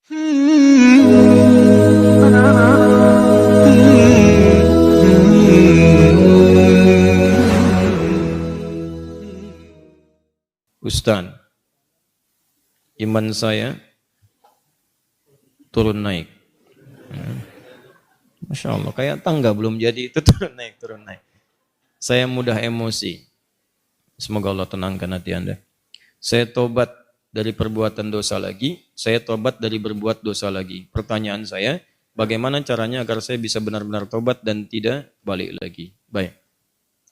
Ustaz, iman saya turun naik. Masya Allah, kayak tangga belum jadi itu turun naik. Saya mudah emosi. Semoga Allah tenangkan hati Anda. Saya tobat dari perbuatan dosa lagi, saya tobat dari berbuat dosa lagi. Pertanyaan saya, bagaimana caranya agar saya bisa benar-benar tobat dan tidak balik lagi? Baik.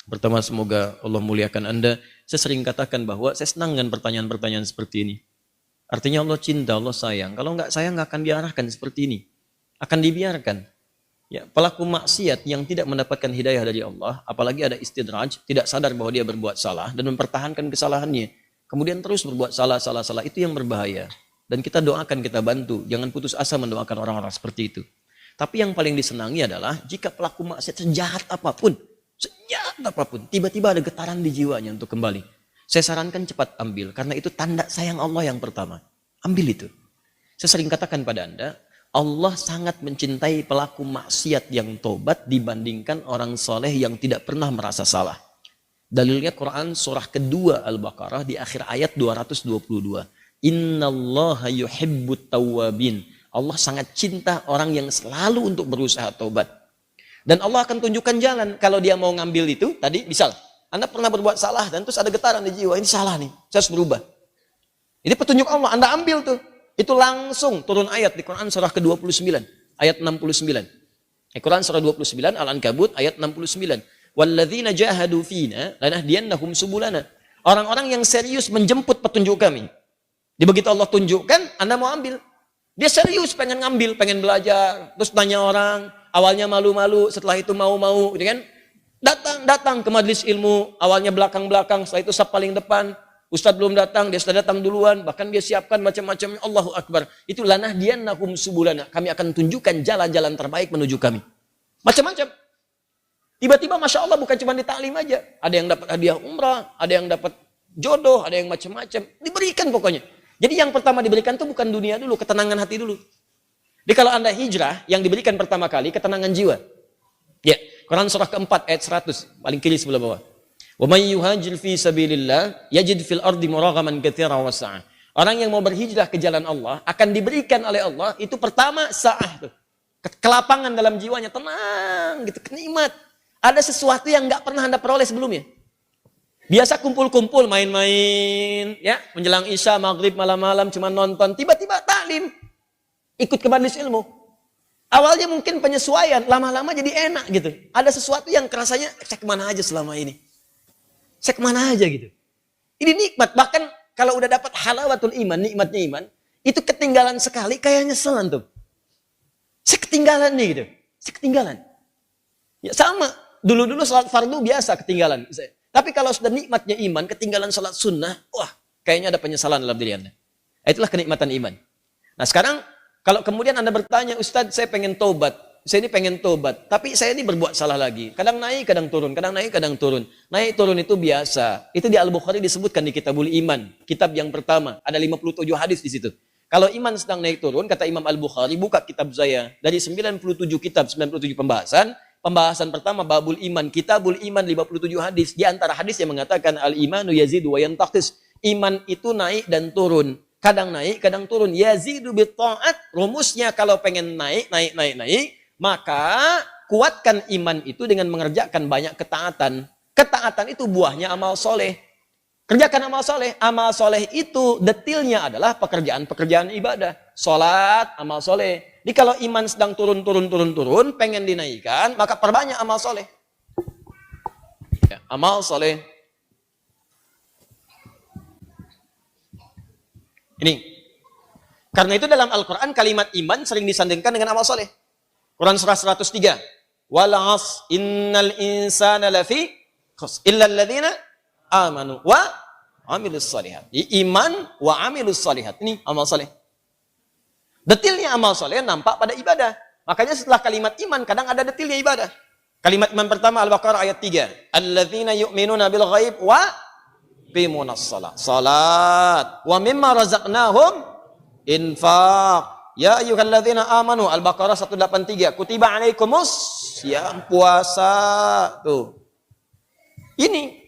Pertama, semoga Allah muliakan Anda. Saya sering katakan bahwa saya senang dengan pertanyaan-pertanyaan seperti ini. Artinya Allah cinta, Allah sayang. Kalau enggak sayang, enggak akan diarahkan seperti ini. Akan dibiarkan. Ya, pelaku maksiat yang tidak mendapatkan hidayah dari Allah, apalagi ada istidraj, tidak sadar bahwa dia berbuat salah dan mempertahankan kesalahannya. Kemudian terus berbuat salah, itu yang berbahaya. Dan kita doakan, kita bantu. Jangan putus asa mendoakan orang-orang seperti itu. Tapi yang paling disenangi adalah jika pelaku maksiat sejahat apapun, tiba-tiba ada getaran di jiwanya untuk kembali. Saya sarankan cepat ambil, karena itu tanda sayang Allah yang pertama. Ambil itu. Saya sering katakan pada Anda, Allah sangat mencintai pelaku maksiat yang tobat dibandingkan orang soleh yang tidak pernah merasa salah. Dalilnya Quran surah kedua Al-Baqarah di akhir ayat 222. Innallaha yuhibbut tawwabin. Allah sangat cinta orang yang selalu untuk berusaha tobat. Dan Allah akan tunjukkan jalan. Kalau dia mau ngambil itu, tadi misal, Anda pernah berbuat salah dan terus ada getaran di jiwa, ini salah nih, saya harus berubah. Ini petunjuk Allah, Anda ambil tuh. Itu langsung turun ayat di Quran surah ke-29, ayat 69. Quran surah 29, Al-Ankabut, ayat 69. Walladzina jahadu fina lanahdiyannahum subulana. Orang-orang yang serius menjemput petunjuk kami. Di begitu Allah tunjukkan, Anda mau ambil. Dia serius pengen ngambil, pengen belajar, terus tanya orang, awalnya malu-malu, setelah itu mau-mau, gitu kan? Datang ke majelis ilmu, awalnya belakang-belakang, setelah itu saf paling depan. Ustadz belum datang, dia sudah datang duluan, bahkan dia siapkan macam-macam. Allahu Akbar. Itu lanahdiyannahum subulana. Kami akan tunjukkan jalan-jalan terbaik menuju kami. Macam-macam. Tiba-tiba Masya Allah bukan cuma di taklim aja. Ada yang dapat hadiah umrah, ada yang dapat jodoh, ada yang macam-macam. Diberikan pokoknya. Jadi yang pertama diberikan itu bukan dunia dulu, ketenangan hati dulu. Jadi kalau Anda hijrah, yang diberikan pertama kali ketenangan jiwa. Ya, Quran surah keempat ayat 100, paling kiri sebelah bawah. Wa may yuhajir fi sabilillah yajid fil ardi muraghaman katsiran wa sa'ah. Orang yang mau berhijrah ke jalan Allah akan diberikan oleh Allah itu pertama sa'ah tuh. Kelapangan dalam jiwanya, tenang gitu, kenikmat. Ada sesuatu yang enggak pernah Anda peroleh sebelumnya. Biasa kumpul-kumpul, main-main, ya, menjelang Isya, maghrib, malam-malam cuma nonton, tiba-tiba taklim. Ikut ke majelis ilmu. Awalnya mungkin penyesuaian, lama-lama jadi enak gitu. Ada sesuatu yang kerasanya, saya kemana aja selama ini? Saya kemana aja gitu. Ini nikmat. Bahkan kalau udah dapat halawatul iman, nikmatnya iman, itu ketinggalan sekali, kayak nyeselan tuh. Saya ketinggalan nih gitu. Saya ketinggalan. Ya sama. Dulu-dulu salat fardu biasa ketinggalan. Tapi kalau sudah nikmatnya iman, ketinggalan salat sunnah, wah, kayaknya ada penyesalan dalam diri Anda. Itulah kenikmatan iman. Nah sekarang, kalau kemudian Anda bertanya, Ustadz saya pengen tobat. Saya ini pengen tobat, tapi saya ini berbuat salah lagi. Kadang naik, kadang turun, kadang naik, kadang turun. Naik turun itu biasa. Itu di Al-Bukhari disebutkan di Kitabul Iman. Kitab yang pertama, ada 57 hadis di situ. Kalau iman sedang naik turun, kata Imam Al-Bukhari, buka kitab saya. Dari 97 kitab, 97 pembahasan. Pembahasan pertama, Babul Iman. Kitabul Iman, 57 hadis. Di antara hadis yang mengatakan, Al-imanu yazidu wa yantaqis. Iman itu naik dan turun. Kadang naik, kadang turun. Yazidu bitta'at. Rumusnya kalau pengen naik, maka kuatkan iman itu dengan mengerjakan banyak ketaatan. Ketaatan itu buahnya amal soleh. Kerjakan amal soleh. Amal soleh itu detilnya adalah pekerjaan-pekerjaan ibadah. Sholat, amal soleh. Jadi kalau iman sedang turun, pengen dinaikkan, maka perbanyak amal soleh. Ya, amal soleh. Ini. Karena itu dalam Al-Quran kalimat iman sering disandingkan dengan amal soleh. Quran surah 103. Wal 'asr innal insana lafi khusr illa alladziina amanu wa 'amilus shalihat. Iman wa 'amilus shalihat. Ini amal saleh. Detilnya amal saleh nampak pada ibadah. Makanya setelah kalimat iman kadang ada detilnya ibadah. Kalimat iman pertama Al-Baqarah ayat 3. Alladziina yu'minuna bil ghaib wa yuqimunas shalah. Salat wa mimma razaqnahum infaq. Ya ayyuhalladzina amanu, Al-Baqarah 183, kutiba alaikumus yang puasa. Tuh. Ini.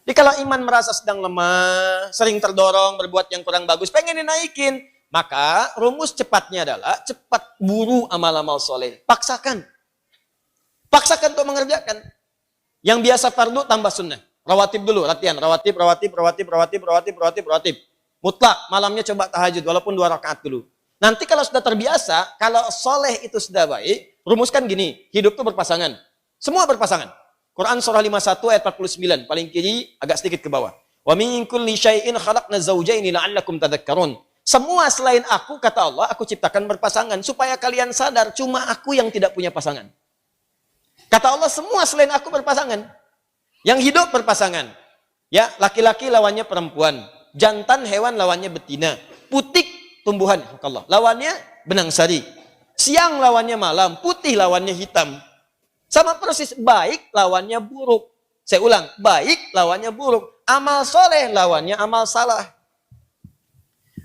Jadi kalau iman merasa sedang lemah, sering terdorong berbuat yang kurang bagus, pengen dinaikin, maka rumus cepatnya adalah cepat buru amal-amal soleh. Paksakan. Paksakan untuk mengerjakan. Yang biasa fardu tambah sunnah. Rawatib dulu, latihan. Rawatib. Mutlak, malamnya coba tahajud, walaupun 2 rakaat dulu. Nanti kalau sudah terbiasa, kalau soleh itu sudah baik, rumuskan gini, hidup itu berpasangan. Semua berpasangan. Quran surah 51 ayat 49, paling kiri agak sedikit ke bawah. Wa min kulli syai'in khalaqna zawjaini la'allakum tadhakkarun. Semua selain aku, kata Allah, aku ciptakan berpasangan supaya kalian sadar cuma aku yang tidak punya pasangan. Kata Allah, semua selain aku berpasangan. Yang hidup berpasangan. Ya, laki-laki lawannya perempuan, jantan hewan lawannya betina, putik tumbuhan, Allah, lawannya benang sari. Siang lawannya malam, putih lawannya hitam. Sama persis, baik lawannya buruk. Saya ulang, baik lawannya buruk. Amal soleh lawannya amal salah.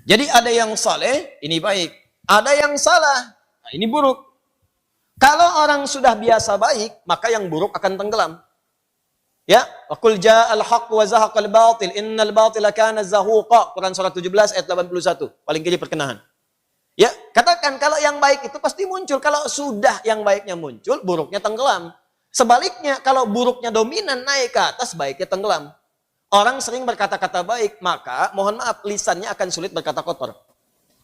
Jadi ada yang soleh, ini baik. Ada yang salah, nah ini buruk. Kalau orang sudah biasa baik, maka yang buruk akan tenggelam. Ya, waqul ja'al haqq wa zahaqal batil, innal batila kana zahuqa. Quran surah 17 ayat 81. Paling kiri perkenahan. Ya, katakan kalau yang baik itu pasti muncul. Kalau sudah yang baiknya muncul, buruknya tenggelam. Sebaliknya, kalau buruknya dominan naik ke atas, baiknya tenggelam. Orang sering berkata-kata baik, maka mohon maaf, lisannya akan sulit berkata kotor.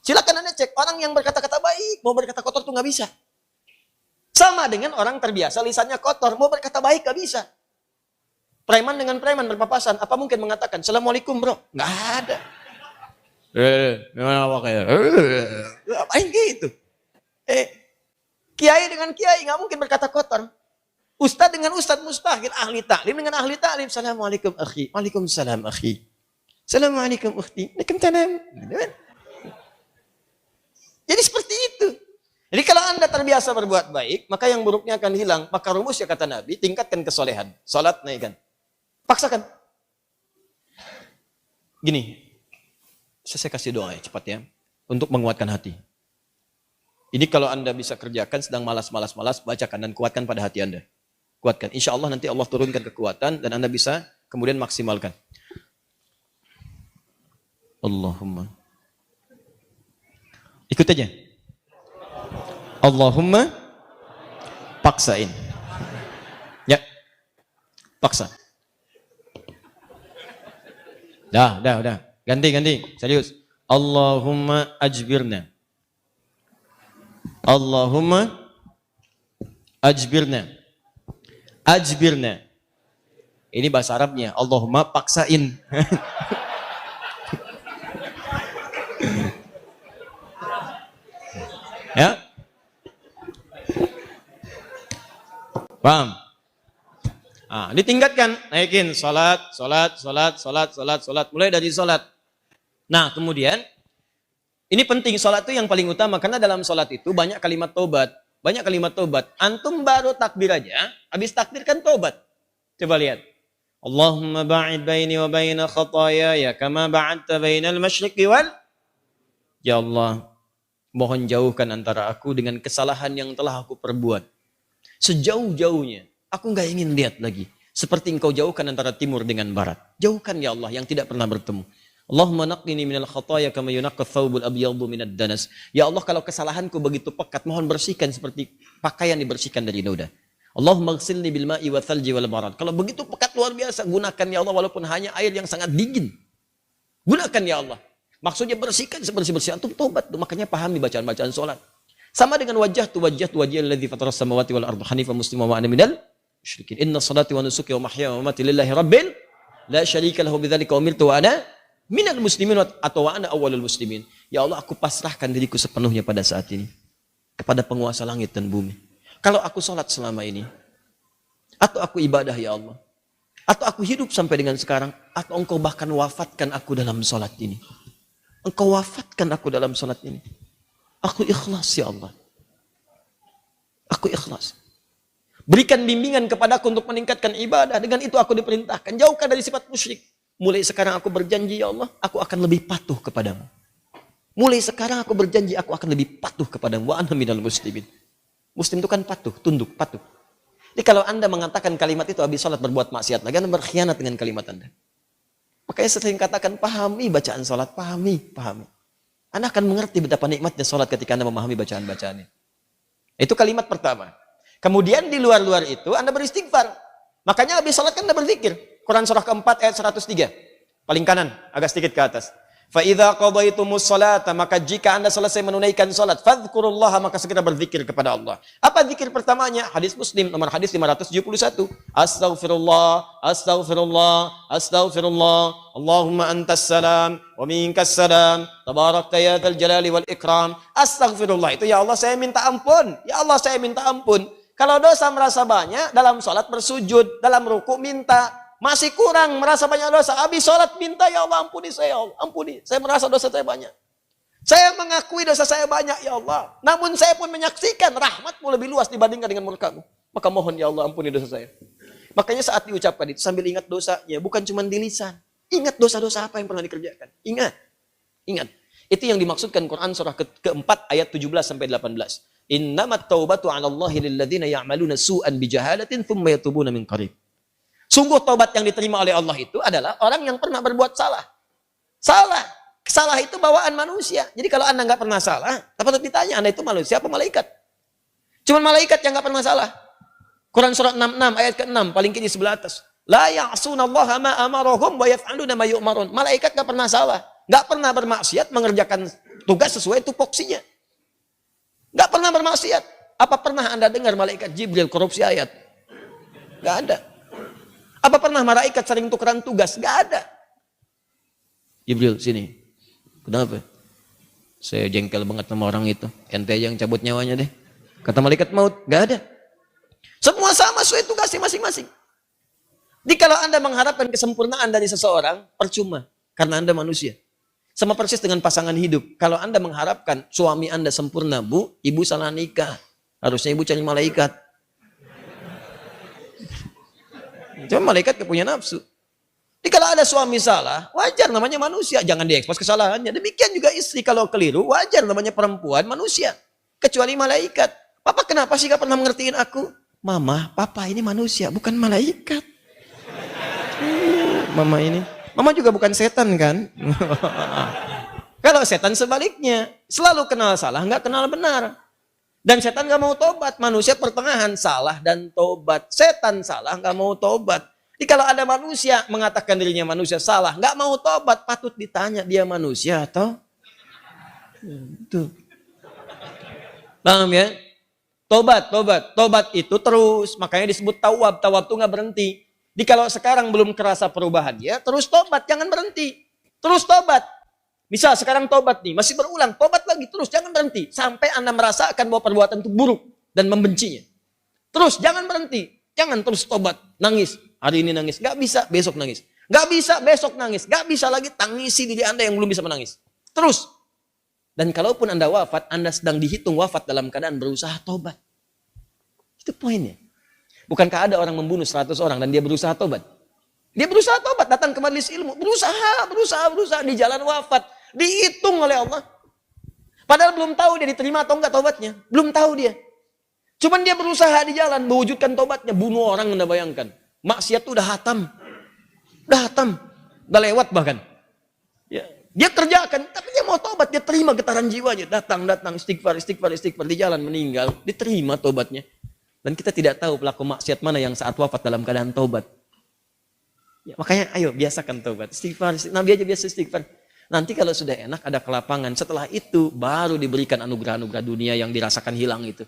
Silakan Anda cek, orang yang berkata-kata baik, mau berkata kotor tuh nggak bisa. Sama dengan orang terbiasa lisannya kotor, mau berkata baik nggak bisa. Preman dengan preman berpapasan, apa mungkin mengatakan, Assalamualaikum bro? Nggak ada. Gimana pakai? Apain gitu? Kiai dengan kiai nggak mungkin berkata kotor. Ustadz dengan ustadz mustahil. Ahli taklim dengan ahli taklim. Assalamualaikum akhi. Waalaikumsalam akhi. Assalamualaikum ukhti. Waalaikumsalam. Jadi seperti itu. Jadi kalau Anda terbiasa berbuat baik, maka yang buruknya akan hilang. Maka rumusnya kata Nabi, tingkatkan kesolehan. Salat naikkan. Paksakan. Gini. Saya kasih doa ya, cepat ya. Untuk menguatkan hati. Ini kalau Anda bisa kerjakan, sedang malas, bacakan dan kuatkan pada hati Anda. Kuatkan. Insya Allah nanti Allah turunkan kekuatan dan Anda bisa kemudian maksimalkan. Allahumma. Ikut aja. Allahumma paksain. Ya. Paksa. Dah. Ganti. Serius. Allahumma ajbirna. Allahumma ajbirna. Ajbirna. Ini bahasa Arabnya. Allahumma paksain. Ya. Paham? Ditingkatkan, naikin salat. Mulai dari salat. Nah, kemudian ini penting, salat itu yang paling utama karena dalam salat itu banyak kalimat tobat. Antum baru takbir aja, habis takbir kan tobat. Coba lihat. Allahumma ba'id baini wa baina khataaya kama ba'adta bainal masyriqi wal. Ya Allah, mohon jauhkan antara aku dengan kesalahan yang telah aku perbuat. Sejauh-jauhnya, aku nggak ingin lihat lagi. Seperti engkau jauhkan antara timur dengan barat. Jauhkan ya Allah yang tidak pernah bertemu. Allahumma naqqini minal khataaya kama yunaqqa thawbul abyadu minad danas. Ya Allah, kalau kesalahanku begitu pekat, mohon bersihkan seperti pakaian dibersihkan dari noda. Allahumma ghsilni bil ma'i wa thalji wal barad. Kalau begitu pekat luar biasa, gunakan ya Allah walaupun hanya air yang sangat dingin. Gunakan ya Allah. Maksudnya bersihkan sebersih-bersih. Antum tobat, makanya pahami bacaan-bacaan salat. Sama dengan wajah alladzi fataras samawati wal arda hanifan musliman wa ana minal musyrikin. Inna salati wa nusuki wa mahyaya wa mamati lillahi rabbil la syarika lahu bidzalika umirtu wa ana minal muslimin atau wa ana awwalul muslimin. Ya Allah, aku pasrahkan diriku sepenuhnya pada saat ini kepada penguasa langit dan bumi. Kalau aku salat selama ini, atau aku ibadah ya Allah, atau aku hidup sampai dengan sekarang, atau engkau bahkan wafatkan aku dalam salat ini. Engkau wafatkan aku dalam salat ini. Aku ikhlas ya Allah. Aku ikhlas. Berikan bimbingan kepadaku untuk meningkatkan ibadah. Dengan itu aku diperintahkan. Jauhkan dari sifat musyrik. Mulai sekarang aku berjanji ya Allah, aku akan lebih patuh kepadamu. Mulai sekarang aku berjanji aku akan lebih patuh kepadamu. Wa ana minal muslimin. Muslim itu kan patuh, tunduk, patuh. Jadi kalau Anda mengatakan kalimat itu habis sholat berbuat maksiat lagi, Anda berkhianat dengan kalimat Anda. Makanya sering katakan, pahami bacaan sholat, pahami. Anda akan mengerti betapa nikmatnya sholat ketika Anda memahami bacaan-bacaannya. Itu kalimat pertama. Kemudian di luar-luar itu Anda beristighfar. Makanya habis sholat kan Anda berzikir. Quran surah keempat ayat 103. Paling kanan, agak sedikit ke atas. فَإِذَا قَضَيْتُمُ الصَّلَاةَ maka jika Anda selesai menunaikan salat, fadhkurullaha maka segera berzikir kepada Allah. Apa zikir pertamanya? Hadis Muslim nomor hadis 571. Astaghfirullah, astaghfirullah, astaghfirullah. Allahumma antas salam wa minkas salam. Tabarakta ya dzal jalali wal ikram. Astaghfirullah itu ya Allah saya minta ampun. Ya Allah saya minta ampun. Kalau dosa merasa banyak dalam salat bersujud, dalam ruku minta. Masih kurang, merasa banyak dosa. Habis sholat minta, ya Allah ampuni saya, ya Allah. Ampuni, saya merasa dosa saya banyak. Saya mengakui dosa saya banyak, ya Allah. Namun saya pun menyaksikan rahmatmu lebih luas dibandingkan dengan murkamu. Maka mohon ya Allah ampuni dosa saya. Makanya saat diucapkan itu sambil ingat dosanya, bukan cuma di lisan. Ingat dosa-dosa apa yang pernah dikerjakan. Ingat. Itu yang dimaksudkan Quran surah keempat ayat 17 sampai 18. Innamat taubatu 'ala Allahi lilladzina ya'maluna su'an bijahalatin thumma yatubuna min qarib. Sungguh tobat yang diterima oleh Allah itu adalah orang yang pernah berbuat salah. Salah itu bawaan manusia. Jadi kalau Anda nggak pernah salah, patut ditanya Anda itu manusia apa malaikat? Cuman malaikat yang nggak pernah salah. Quran surat 66 ayat ke-6 paling kiri sebelah atas. La ya'sunallaha ma amarahum wa yaf'aluna ma yu'marun. Malaikat nggak pernah salah, nggak pernah bermaksiat mengerjakan tugas sesuai tupoksinya. Nggak pernah bermaksiat. Apa pernah Anda dengar malaikat Jibril korupsi ayat? Nggak ada. Apa pernah malaikat sering tukeran tugas? Gak ada. Jibril, sini. Kenapa? Saya jengkel banget sama orang itu. Ente yang cabut nyawanya deh. Kata malaikat maut, gak ada. Semua sama sesuai tugasnya masing-masing. Jadi kalau Anda mengharapkan kesempurnaan dari seseorang, percuma. Karena Anda manusia. Sama persis dengan pasangan hidup. Kalau Anda mengharapkan suami Anda sempurna, Bu, ibu salah nikah. Harusnya ibu cari malaikat. Cuma malaikat gak punya nafsu. Jadi kalau ada suami salah, wajar namanya manusia. Jangan diekspos kesalahannya. Demikian juga istri kalau keliru, wajar namanya perempuan manusia. Kecuali malaikat. Papa kenapa sih gak pernah mengertiin aku? Mama, papa ini manusia, bukan malaikat. Mama ini. Mama juga bukan setan kan? Kalau setan sebaliknya. Selalu kenal salah, gak kenal benar. Dan setan gak mau tobat. Manusia pertengahan salah dan tobat. Setan salah gak mau tobat. Jadi kalau ada manusia mengatakan dirinya manusia salah, gak mau tobat, patut ditanya dia manusia atau? Itu. Paham ya? Tobat itu terus. Makanya disebut tawab. Tawab itu gak berhenti. Jadi kalau sekarang belum kerasa perubahan ya, terus tobat, jangan berhenti. Terus tobat. Misal sekarang tobat nih, masih berulang, tobat lagi terus, jangan berhenti. Sampai Anda merasakan bahwa perbuatan itu buruk dan membencinya. Terus, jangan berhenti. Jangan terus tobat, nangis. Hari ini nangis, gak bisa, besok nangis. Gak bisa, besok nangis. Gak bisa lagi, tangisi diri Anda yang belum bisa menangis. Terus. Dan kalaupun Anda wafat, Anda sedang dihitung wafat dalam keadaan berusaha tobat. Itu poinnya. Bukankah ada orang membunuh 100 orang dan dia berusaha tobat? Dia berusaha tobat, datang ke majelis ilmu. Berusaha di jalan wafat. Dihitung oleh Allah. Padahal belum tahu dia diterima atau enggak tobatnya. Belum tahu dia. Cuman dia berusaha di jalan mewujudkan tobatnya. Bunuh orang, Anda bayangkan. Maksiat itu udah hatam. Udah lewat bahkan. Ya. Dia kerjakan, tapi dia mau tobat. Dia terima getaran jiwanya. Datang, istighfar. Di jalan meninggal. Diterima tobatnya. Dan kita tidak tahu pelaku maksiat mana yang saat wafat dalam keadaan tobat. Ya, makanya ayo biasakan tobat. Istighfar. Nabi aja biasa istighfar. Nanti kalau sudah enak ada kelapangan. Setelah itu baru diberikan anugerah-anugerah dunia yang dirasakan hilang itu.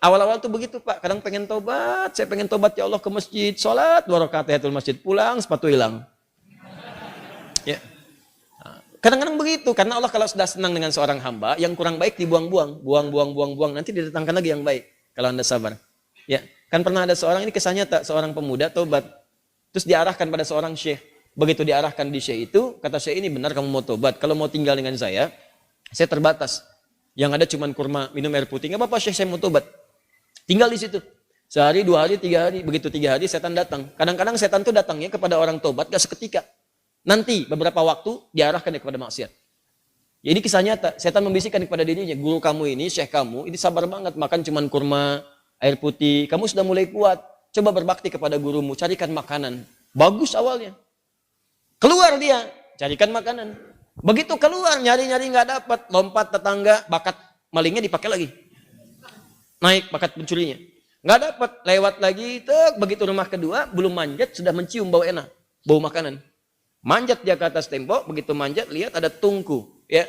Awal-awal tuh begitu Pak. Kadang pengen tobat. Saya pengen tobat ya Allah ke masjid. Sholat 2 rakaat tahiyatul masjid. Pulang sepatu hilang. Ya. Kadang-kadang begitu. Karena Allah kalau sudah senang dengan seorang hamba. Yang kurang baik dibuang-buang. Buang. Nanti didatangkan lagi yang baik. Kalau Anda sabar. Ya. Kan pernah ada seorang, ini kisahnya tak, seorang pemuda tobat. Terus diarahkan pada seorang syekh. Begitu diarahkan di syekh itu, kata syekh ini benar kamu mau tobat. Kalau mau tinggal dengan saya terbatas. Yang ada cuma kurma, minum air putih. Nggak apa-apa syekh, saya mau tobat. Tinggal di situ. Sehari, 2 hari, 3 hari. Begitu 3 hari setan datang. Kadang-kadang setan itu datangnya kepada orang tobat gak seketika. Nanti beberapa waktu diarahkan kepada maksiat. Ya, ini kisah nyata. Setan membisikkan kepada dirinya, guru kamu ini, syekh kamu, ini sabar banget, makan cuman kurma, air putih. Kamu sudah mulai kuat. Coba berbakti kepada gurumu, carikan makanan. Bagus awalnya. Keluar dia, carikan makanan. Begitu keluar, nyari-nyari nggak dapat, lompat tetangga, bakat malingnya dipakai lagi. Naik bakat pencurinya. Nggak dapat, lewat lagi, begitu rumah kedua, belum manjat, sudah mencium bau enak, bau makanan. Manjat dia ke atas tembok, begitu manjat, lihat ada tungku, ya.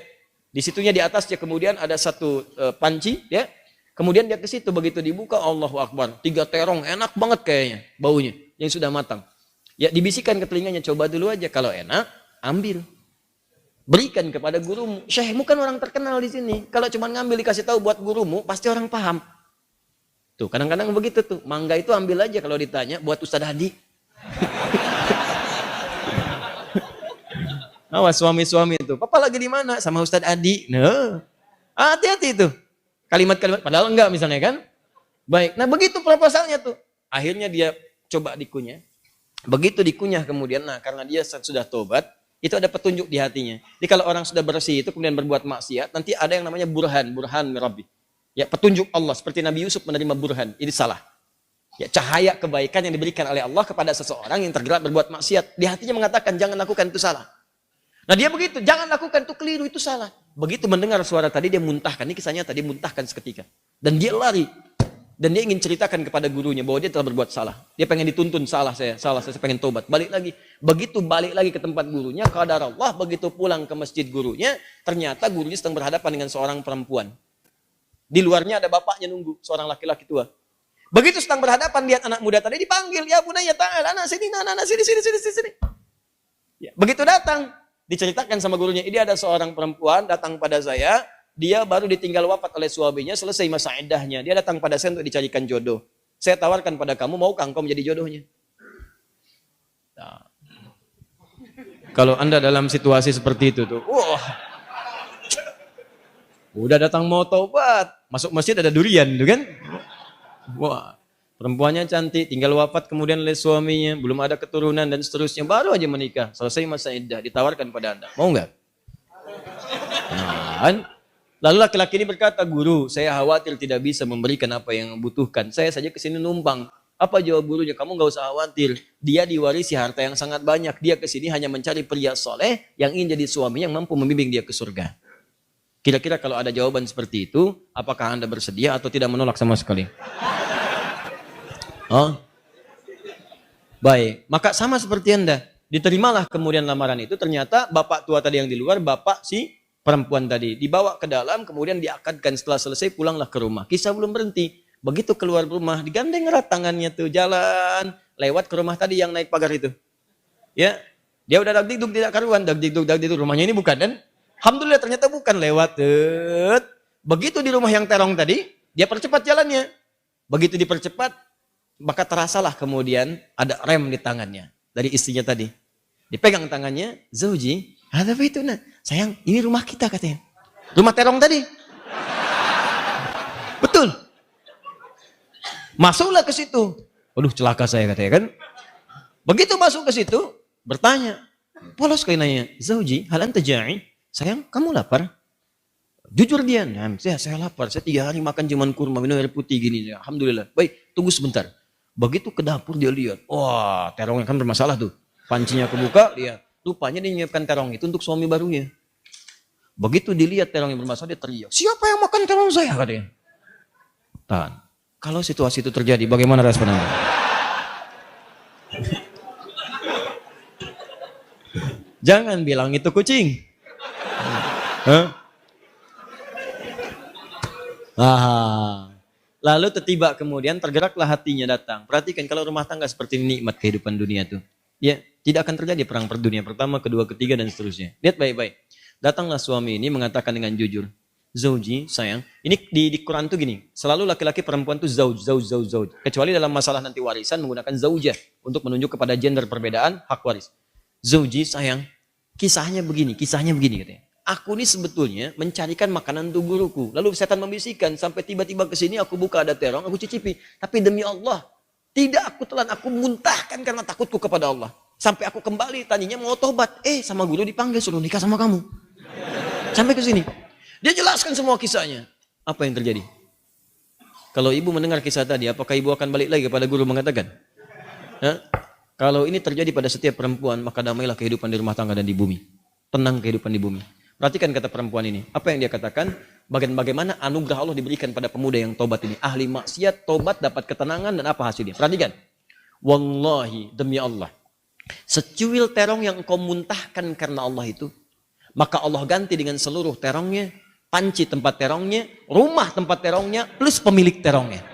Di situnya di atasnya kemudian ada satu panci, ya. Kemudian dia ke situ, begitu dibuka, Allahu Akbar, 3 terong, enak banget kayaknya, baunya, yang sudah matang. Ya, dibisikkan ke telinganya, coba dulu aja, kalau enak, ambil. Berikan kepada gurumu. Syekhmu kan orang terkenal di sini. Kalau cuma ngambil dikasih tahu buat gurumu, pasti orang paham. Tuh, kadang-kadang begitu tuh. Mangga itu ambil aja kalau ditanya buat Ustaz Hadi. Awas suami-suami itu. Papa lagi di mana? Sama Ustaz Adi. Nah, hati-hati itu. Kalimat-kalimat padahal enggak misalnya kan. Baik. Nah, begitu proposalnya tuh. Akhirnya dia coba dikunyah. Begitu dikunyah kemudian, nah karena dia sudah tobat, itu ada petunjuk di hatinya. Jadi kalau orang sudah bersih itu kemudian berbuat maksiat, nanti ada yang namanya burhan mirabbi. Ya, petunjuk Allah seperti Nabi Yusuf menerima burhan, ini salah. Ya, cahaya kebaikan yang diberikan oleh Allah kepada seseorang yang tergerak berbuat maksiat. Di hatinya mengatakan jangan lakukan itu salah. Nah, dia begitu, jangan lakukan itu keliru, itu salah. Begitu mendengar suara tadi dia muntahkan, ini kisahnya tadi muntahkan seketika. Dan dia lari. Dan dia ingin ceritakan kepada gurunya bahwa dia telah berbuat salah. Dia pengen dituntun, salah saya pengen tobat. Balik lagi. Begitu balik lagi ke tempat gurunya, qadar Allah, begitu pulang ke masjid gurunya, ternyata gurunya sedang berhadapan dengan seorang perempuan. Di luarnya ada bapaknya nunggu, seorang laki-laki tua. Begitu sedang berhadapan, lihat anak muda tadi dipanggil, ya bunaya ta'al, anak sini, sini. Ya, begitu datang, diceritakan sama gurunya, ini ada seorang perempuan datang pada saya, dia baru ditinggal wafat oleh suaminya, selesai masa iddahnya. Dia datang pada saya untuk dicarikan jodoh. Saya tawarkan pada kamu, maukah engkau menjadi jodohnya? Nah, kalau Anda dalam situasi seperti itu tuh, wah, udah datang mau taubat, masuk masjid ada durian tuh kan? Wah, perempuannya cantik, tinggal wafat kemudian oleh suaminya, belum ada keturunan dan seterusnya, baru aja menikah, selesai masa iddah, ditawarkan pada Anda. Mau nggak? Nah, kan? Lalu laki-laki ini berkata, guru, saya khawatir tidak bisa memberikan apa yang butuhkan. Saya saja kesini numpang. Apa jawab gurunya? Kamu nggak usah khawatir. Dia diwarisi harta yang sangat banyak. Dia kesini hanya mencari pria soleh yang ingin jadi suami yang mampu membimbing dia ke surga. Kira-kira kalau ada jawaban seperti itu, apakah Anda bersedia atau tidak menolak sama sekali? Oh, baik. Maka sama seperti Anda. Diterimalah kemudian lamaran itu. Ternyata bapak tua tadi yang di luar, bapak si perempuan tadi dibawa ke dalam, kemudian diakadkan. Setelah selesai pulanglah ke rumah. Kisah belum berhenti. Begitu keluar rumah, digandeng erat tangannya tuh, jalan lewat ke rumah tadi yang naik pagar itu. Ya, dia udah dagdikduk tidak karuan, dagdikduk rumahnya ini bukan kan? Alhamdulillah ternyata bukan, lewat. Begitu di rumah yang terong tadi, dia percepat jalannya. Begitu dipercepat, maka terasalah kemudian ada rem di tangannya dari istrinya tadi. Dipegang tangannya, Zauji, ada apa itu nak? Sayang, ini rumah kita katanya. Rumah terong tadi. Betul. Masuklah ke situ. Waduh, celaka saya katanya kan. Begitu masuk ke situ, bertanya. Polos kayak nanya, Zauji, hal anta ja'i? Sayang, kamu lapar? Jujur dia, nah, saya lapar. Saya 3 hari makan cuman kurma, minum air putih gini. Alhamdulillah. Baik, tunggu sebentar. Begitu ke dapur dia lihat. Wah, terongnya kan bermasalah tuh. Pancinya kebuka, lihat. Rupanya dia menyiapkan terong itu untuk suami barunya. Begitu dilihat terong yang bermasalah, dia teriak. Siapa yang makan terong saya? Katanya. Tahan. Kalau situasi itu terjadi, bagaimana respon Anda? Jangan bilang itu kucing. Lalu tiba kemudian tergeraklah hatinya datang. Perhatikan kalau rumah tangga seperti ini, nikmat kehidupan dunia tuh. Ya, tidak akan terjadi perang per dunia pertama, kedua, ketiga dan seterusnya. Lihat baik-baik. Datanglah suami ini mengatakan dengan jujur, Zauji, sayang. Ini di Quran tuh gini, selalu laki-laki perempuan tuh zauj. Kecuali dalam masalah nanti warisan menggunakan zaujah untuk menunjuk kepada gender perbedaan hak waris. Zauji, sayang. Kisahnya begini katanya. Aku ini sebetulnya mencarikan makanan untuk guruku. Lalu setan membisikkan sampai tiba-tiba ke sini aku buka ada terong, aku cicipi. Tapi demi Allah, tidak aku telan, aku muntahkan karena takutku kepada Allah. Sampai aku kembali, tadinya mau tobat. Sama guru dipanggil, suruh nikah sama kamu. Sampai ke sini. Dia jelaskan semua kisahnya. Apa yang terjadi? Kalau ibu mendengar kisah tadi, apakah ibu akan balik lagi kepada guru mengatakan? Hah? Kalau ini terjadi pada setiap perempuan, maka damailah kehidupan di rumah tangga dan di bumi. Tenang kehidupan di bumi. Perhatikan kata perempuan ini. Apa yang dia katakan? Bagaimana anugerah Allah diberikan pada pemuda yang tobat ini. Ahli maksiat, tobat, dapat ketenangan, dan apa hasilnya? Perhatikan. Wallahi, demi Allah. Secuil terong yang engkau muntahkan karena Allah itu, maka Allah ganti dengan seluruh terongnya, panci tempat terongnya, rumah tempat terongnya, plus pemilik terongnya.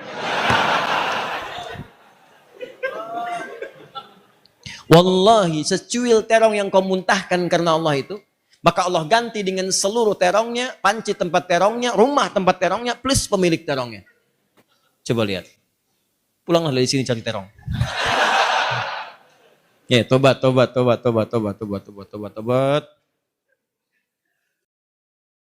Wallahi, secuil terong yang kau muntahkan karena Allah itu, maka Allah ganti dengan seluruh terongnya, panci tempat terongnya, rumah tempat terongnya, plus pemilik terongnya. Coba lihat. Pulanglah dari sini cari terong. Ya, tobat.